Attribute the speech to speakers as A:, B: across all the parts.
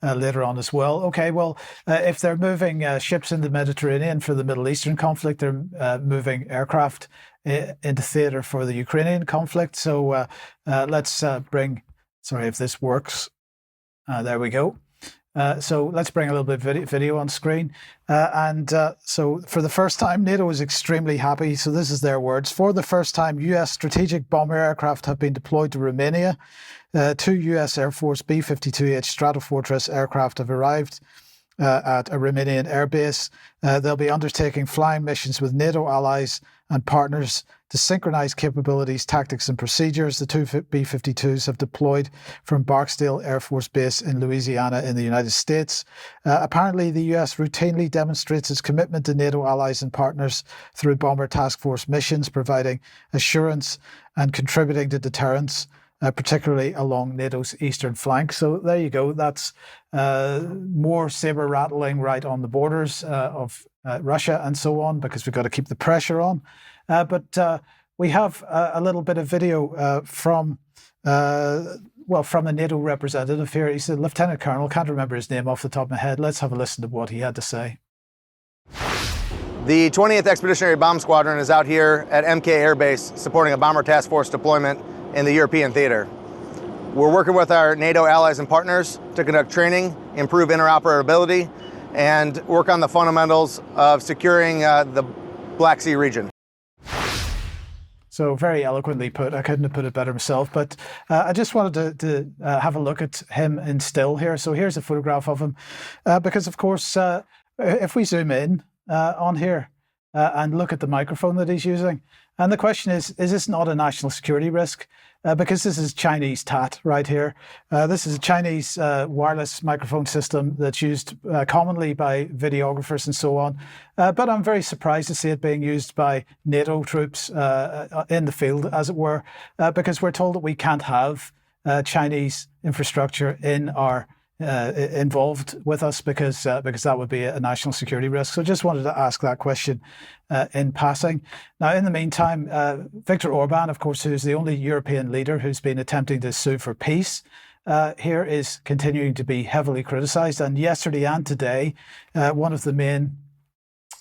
A: later on as well. Okay, well, if they're moving ships in the Mediterranean for the Middle Eastern conflict, they're moving aircraft into theatre for the Ukrainian conflict. So let's bring, sorry if this works. There we go. So let's bring a little bit of video on screen. So for the first time, NATO is extremely happy. So this is their words. For the first time, US strategic bomber aircraft have been deployed to Romania. 2 US Air Force B-52H Stratofortress aircraft have arrived at a Romanian airbase. They'll be undertaking flying missions with NATO allies and partners to synchronize capabilities, tactics and procedures. The 2 B-52s have deployed from Barksdale Air Force Base in Louisiana in the United States. Apparently, the US routinely demonstrates its commitment to NATO allies and partners through bomber task force missions, providing assurance and contributing to deterrence, particularly along NATO's eastern flank. So there you go. That's more saber rattling right on the borders of Russia and so on, because we've got to keep the pressure on. But we have a little bit of video from the NATO representative here. He's a lieutenant colonel. Can't remember his name off the top of my head. Let's have a listen to what he had to say.
B: The 20th Expeditionary Bomb Squadron is out here at MK Air Base supporting a bomber task force deployment in the European theater. We're working with our NATO allies and partners to conduct training, improve interoperability, and work on the fundamentals of securing the Black Sea region.
A: So very eloquently put. I couldn't have put it better myself. But I just wanted to have a look at him in still here. So here's a photograph of him. Because, of course, if we zoom in on here and look at the microphone that he's using, and the question is this not a national security risk? Because this is Chinese TAT right here. This is a Chinese wireless microphone system that's used commonly by videographers and so on. But I'm very surprised to see it being used by NATO troops in the field, as it were, because we're told that we can't have Chinese infrastructure in our involved with us because that would be a national security risk. So just wanted to ask that question in passing. Now, in the meantime, Viktor Orbán, of course, who's the only European leader who's been attempting to sue for peace, here is continuing to be heavily criticised. And yesterday and today, one of the main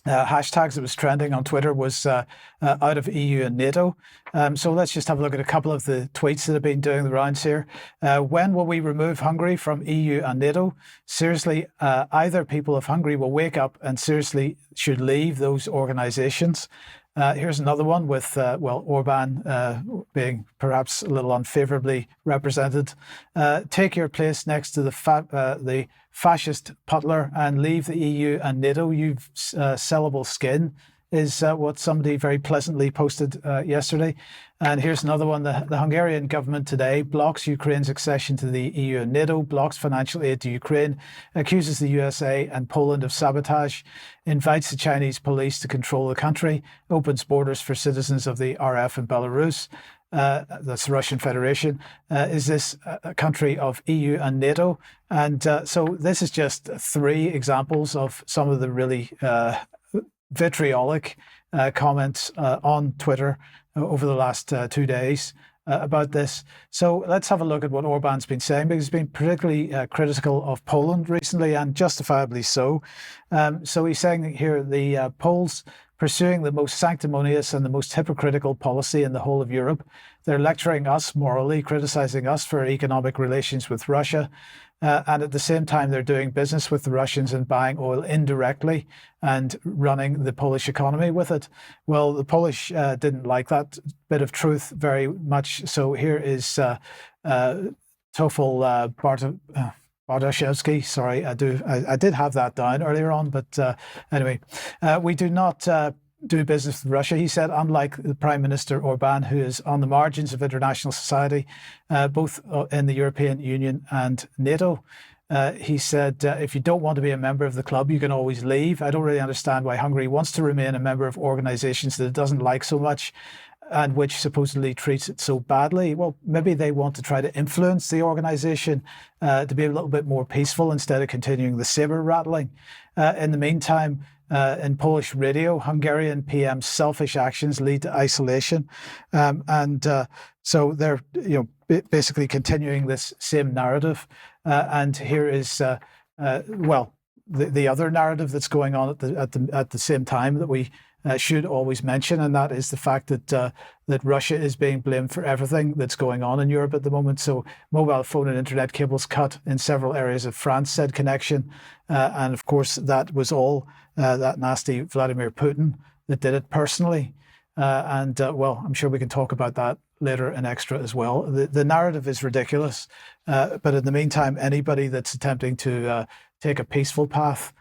A: hashtags that was trending on Twitter was out of EU and NATO. So let's just have a look at a couple of the tweets that have been doing the rounds here. When will we remove Hungary from EU and NATO? Seriously, either people of Hungary will wake up and seriously should leave those organisations. Here's another one with, Orbán being perhaps a little unfavourably represented. Take your place next to the fascist Putler and leave the EU and NATO. You've sellable skin, is what somebody very pleasantly posted yesterday. And here's another one. The Hungarian government today blocks Ukraine's accession to the EU and NATO, blocks financial aid to Ukraine, accuses the USA and Poland of sabotage, invites the Chinese police to control the country, opens borders for citizens of the RF and Belarus. That's the Russian Federation. Is this a country of EU and NATO? And so this is just 3 examples of some of the really vitriolic comments on Twitter over the last 2 days about this. So let's have a look at what Orbán's been saying, because he's been particularly critical of Poland recently, and justifiably so. So he's saying here the Poles pursuing the most sanctimonious and the most hypocritical policy in the whole of Europe. They're lecturing us morally, criticizing us for economic relations with Russia. And at the same time, they're doing business with the Russians and buying oil indirectly and running the Polish economy with it. Well, the Polish didn't like that bit of truth very much. So here is Tofel Bartoszewski. Sorry, I did have that down earlier on, but anyway, we do not do business with Russia, he said, unlike the Prime Minister Orbán, who is on the margins of international society, both in the European Union and NATO. He said, if you don't want to be a member of the club, you can always leave. I don't really understand why Hungary wants to remain a member of organisations that it doesn't like so much and which supposedly treats it so badly. Well, maybe they want to try to influence the organisation to be a little bit more peaceful instead of continuing the sabre rattling. In the meantime, in Polish radio, Hungarian PM selfish actions lead to isolation. So they're basically continuing this same narrative. And here is, the other narrative that's going on at the same time that we should always mention, and that is the fact that Russia is being blamed for everything that's going on in Europe at the moment. So mobile phone and internet cables cut in several areas of France, said Connexion. And of course, that was all that nasty Vladimir Putin that did it personally. I'm sure we can talk about that later in Extra as well. The narrative is ridiculous. But in the meantime, anybody that's attempting to take a peaceful path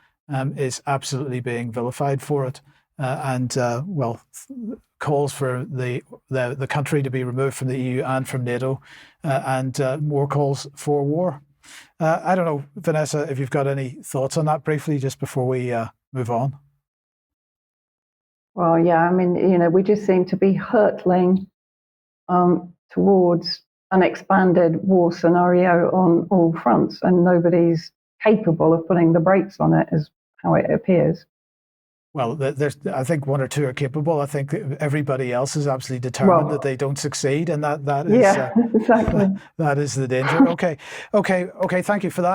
A: is absolutely being vilified for it. Calls for the country to be removed from the EU and from NATO, and more calls for war. I don't know, Vanessa, if you've got any thoughts on that briefly, just before we move on.
C: Well, yeah, I mean, we just seem to be hurtling towards an expanded war scenario on all fronts, and nobody's capable of putting the brakes on it, is how it appears.
A: Well, I think one or two are capable. I think everybody else is absolutely determined that they don't succeed, and that is
C: exactly.
A: That is the danger. Okay. Thank you for that.